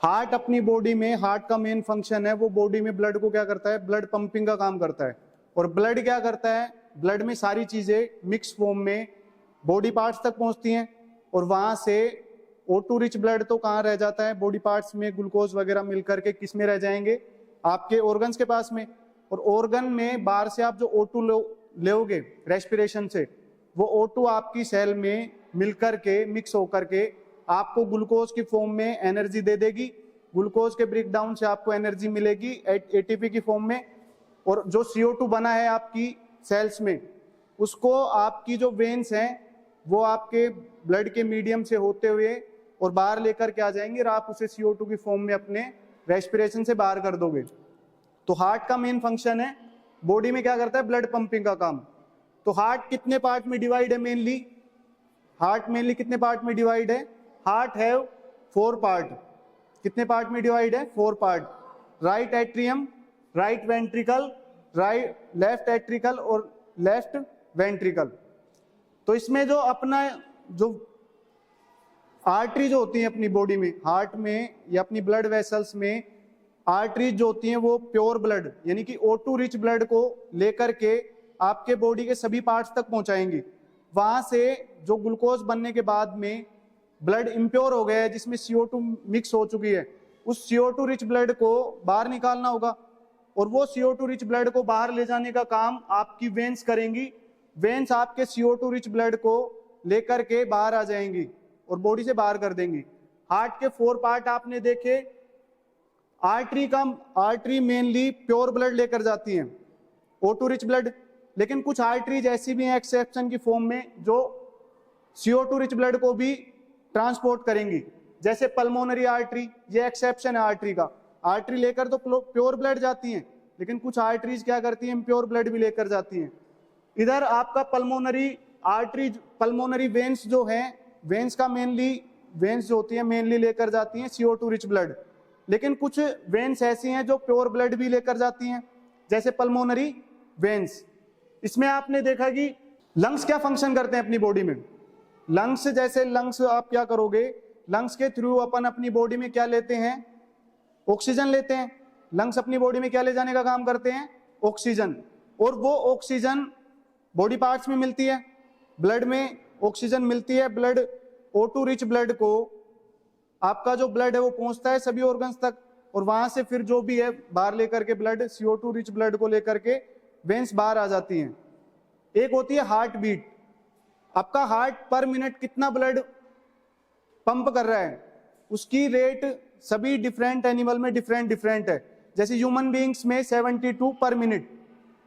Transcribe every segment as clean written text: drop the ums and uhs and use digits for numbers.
Heart अपनी body में, heart का मेन फंक्शन है वो बॉडी में ब्लड को क्या करता है, ब्लड पंपिंग का काम करता है। और ब्लड क्या करता है, ब्लड में सारी चीजें मिक्स फॉर्म में बॉडी पार्ट्स तक पहुंचती हैं और वहां से O2 रिच ब्लड तो कहाँ रह जाता है, बॉडी पार्ट्स में ग्लूकोज वगैरह मिलकर के किस में रह जाएंगे, आपके ऑर्गन्स के पास में। और ऑर्गन में बाहर से आप जो O2 लोगे रेस्पिरेशन से, वो O2 आपकी सेल में मिलकर के मिक्स होकर के आपको ग्लूकोज की फॉर्म में एनर्जी दे देगी। ग्लूकोज के ब्रेकडाउन से आपको एनर्जी मिलेगी ATP की फॉर्म में। और जो CO2 बना है आपकी सेल्स में, उसको आपकी जो वेन्स हैं वो आपके ब्लड के मीडियम से होते हुए और बाहर लेकर के आ जाएंगे और आप उसे CO2 की फॉर्म में अपने रेस्पिरेशन से बाहर कर दोगे। तो हार्ट का मेन फंक्शन है, बॉडी में क्या करता है, ब्लड पंपिंग का काम। तो हार्ट कितने पार्ट में डिवाइड है मेनली, हार्ट मेनली कितने पार्ट में डिवाइड है, हार्ट हैव 4 पार्ट। कितने पार्ट में डिवाइड है, 4 part. Right atrium, right ventricle, right left atrial और लेफ्ट वेंट्रिकल। तो इसमें जो अपना जो आर्टरी जो होती है अपनी बॉडी में, हार्ट में या अपनी ब्लड वेसल्स में आर्टरीज जो होती हैं वो प्योर ब्लड यानी कि O2 रिच ब्लड को लेकर के आपके बॉडी के सभी पार्ट्स तक पहुंचाएंगी। वहां से जो ग्लूकोज बनने के बाद में ब्लड इम्प्योर हो गया है जिसमें CO2 मिक्स हो चुकी है, उस CO2 रिच ब्लड को बाहर निकालना होगा। और वो CO2 रिच ब्लड को बाहर ले जाने का काम आपकी वेन्स करेंगी। वेन्स आपके CO2 रिच ब्लड को लेकर के बाहर आ जाएंगी और बॉडी से बाहर कर देंगी। हार्ट के 4 पार्ट आपने देखे। आर्टरी मेनली प्योर ब्लड लेकर जाती हैं, O2 रिच ब्लड। लेकिन कुछ आर्टरीज ऐसी भी हैं एक्सेप्शन की फॉर्म में जो CO2 रिच ब्लड को भी ट्रांसपोर्ट करेंगी, जैसे पल्मोनरी आर्टरी, ये एक्सेप्शन है आर्टरी का। आर्टरी लेकर तो प्योर ब्लड जाती हैं, लेकिन कुछ आर्टरीज क्या करती हैं, प्योर ब्लड भी लेकर जाती हैं। इधर आपका पल्मोनरी आर्टरी, पल्मोनरी वेन्स जो हैं, वेन्स का मेनली, वेन्स जो होती है मेनली लेकर जाती हैं CO2 रिच ब्लड। लेकिन कुछ वेन्स ऐसी हैं जो प्योर ब्लड भी लेकर जाती हैं, जैसे पल्मोनरी वेन्स। इसमें आपने देखा कि लंग्स क्या फंक्शन करते हैं अपनी बॉडी में। लंग्स, जैसे लंग्स आप क्या करोगे, लंग्स के थ्रू अपन अपनी बॉडी में क्या लेते हैं, ऑक्सीजन लेते हैं। लंग्स अपनी बॉडी में क्या ले जाने का काम करते हैं, ऑक्सीजन। और वो ऑक्सीजन बॉडी पार्ट्स में मिलती है, ब्लड में ऑक्सीजन मिलती है। ब्लड O2 रिच ब्लड को, आपका जो ब्लड है वो पहुंचता है सभी ऑर्गन्स तक और वहां से फिर जो भी है बाहर लेकर के ब्लड, CO2 रिच ब्लड को लेकर के वेन्स बाहर आ जाती हैं। एक होती है हार्ट बीट। आपका हार्ट पर मिनट कितना ब्लड पंप कर रहा है, उसकी रेट सभी डिफरेंट एनिमल में डिफरेंट है। जैसे ह्यूमन बीइंग्स में 72 पर मिनट।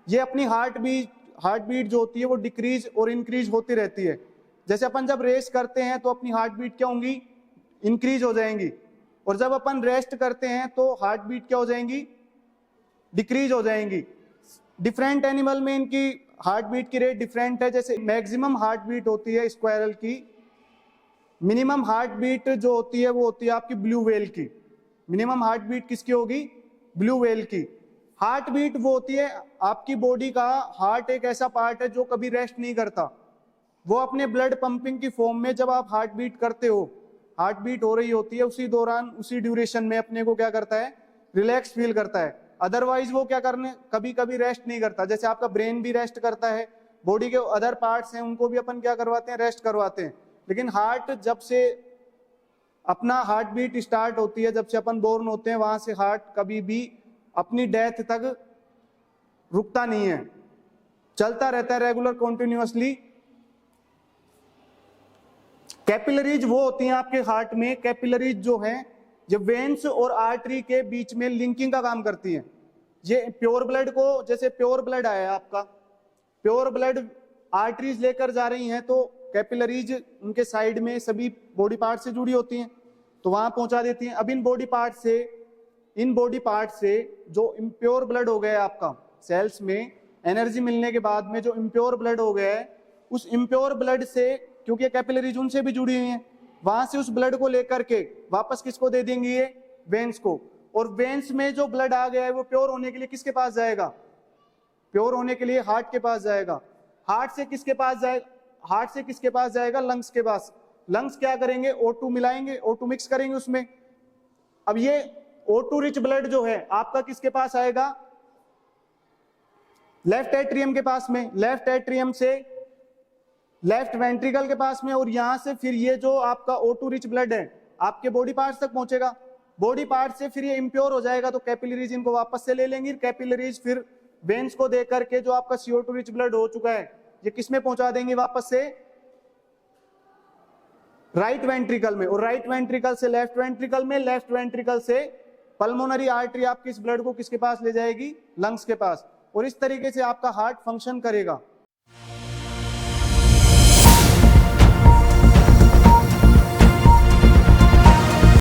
ये अपनी हार्ट बीट जो होती है वो डिक्रीज और इंक्रीज होती रहती है। जैसे अपन जब रेस करते हैं तो अपनी हार्ट बीट क्या होंगी, इंक्रीज हो जाएंगी, और जब अपन रेस्ट करते हैं तो हार्ट बीट क्या हो जाएंगी, डिक्रीज हो जाएंगी। डिफरेंट एनिमल में इनकी हार्ट बीट की रेट डिफरेंट है। जैसे मैक्सिमम हार्ट बीट होती है स्क्वायरल की, मिनिमम हार्ट बीट जो होती है वो होती है आपकी ब्लू व्हेल की। मिनिमम हार्ट बीट किसकी होगी, ब्लू व्हेल की। हार्ट बीट वो होती है आपकी बॉडी का, हार्ट एक ऐसा पार्ट है जो कभी रेस्ट नहीं करता। वो अपने ब्लड पंपिंग की फॉर्म में जब आप हार्ट बीट करते हो, हार्ट बीट हो रही होती है, उसी दौरान उसी ड्यूरेशन में अपने को क्या करता है, रिलैक्स फील करता है। अदरवाइज वो क्या करने, कभी कभी रेस्ट नहीं करता। जैसे आपका ब्रेन भी रेस्ट करता है, बॉडी के अदर पार्ट्स हैं उनको भी अपन क्या करवाते हैं, रेस्ट करवाते हैं। लेकिन हार्ट जब से अपना हार्ट बीट स्टार्ट होती है, जब से अपन बोर्न होते हैं, वहां से हार्ट कभी भी अपनी डेथ तक रुकता नहीं है, चलता रहता है रेगुलर कॉन्टिन्यूअसली। कैपिलरीज वो होती हैं आपके हार्ट में, कैपिलरीज जो हैं ये वेन्स और आर्टरी के बीच में लिंकिंग का काम करती हैं। ये प्योर ब्लड को, जैसे प्योर ब्लड आया आपका, प्योर ब्लड आर्टरीज लेकर जा रही हैं तो कैपिलरीज उनके साइड में सभी बॉडी पार्ट से जुड़ी होती हैं तो वहां पहुंचा देती हैं। अब इन बॉडी पार्ट से जो इम्प्योर ब्लड हो गया है आपका सेल्स में, एनर्जी मिलने के बाद में जो इम्प्योर ब्लड हो गया है, उस इम्प्योर ब्लड से, क्योंकि कैपिलरीज उनसे भी जुड़ी हुई हैं, वहां से उस ब्लड को लेकर के वापस किसको दे देंगे, ये वेन्स को। और वेन्स में जो ब्लड आ गया है वो प्योर होने के लिए किसके पास जाएगा, प्योर होने के लिए हार्ट के पास जाएगा। हार्ट से किसके पास जाएगा, हार्ट से किसके पास जाएगा, लंग्स के पास। लंग्स क्या करेंगे, O2 मिलाएंगे, O2 मिक्स करेंगे उसमें, अब ये O2 रिच ब्लड जो है आपका किसके पास आएगा, लेफ्ट एट्रियम के पास में, लेफ्ट एट्रियम से लेफ्ट वेंट्रिकल के पास में, और यहां से फिर ये जो आपका O2 रिच ब्लड है आपके बॉडी पार्ट्स तक पहुंचेगा। बॉडी पार्ट से फिर ये इम्प्योर हो जाएगा तो कैपिलरीज इनको वापस से ले लेंगी, कैपिलरीज फिर वेन्स को दे करके जो आपका CO2 रिच ब्लड हो चुका है ये किसमें पहुंचा देंगे वापस से, राइट वेंट्रिकल में, और राइट वेंट्रिकल से लेफ्ट वेंट्रिकल में, लेफ्ट वेंट्रिकल से पल्मोनरी आर्टरी आपकी इस ब्लड को किसके पास ले जाएगी, लंग्स के पास। और इस तरीके से आपका हार्ट फंक्शन करेगा।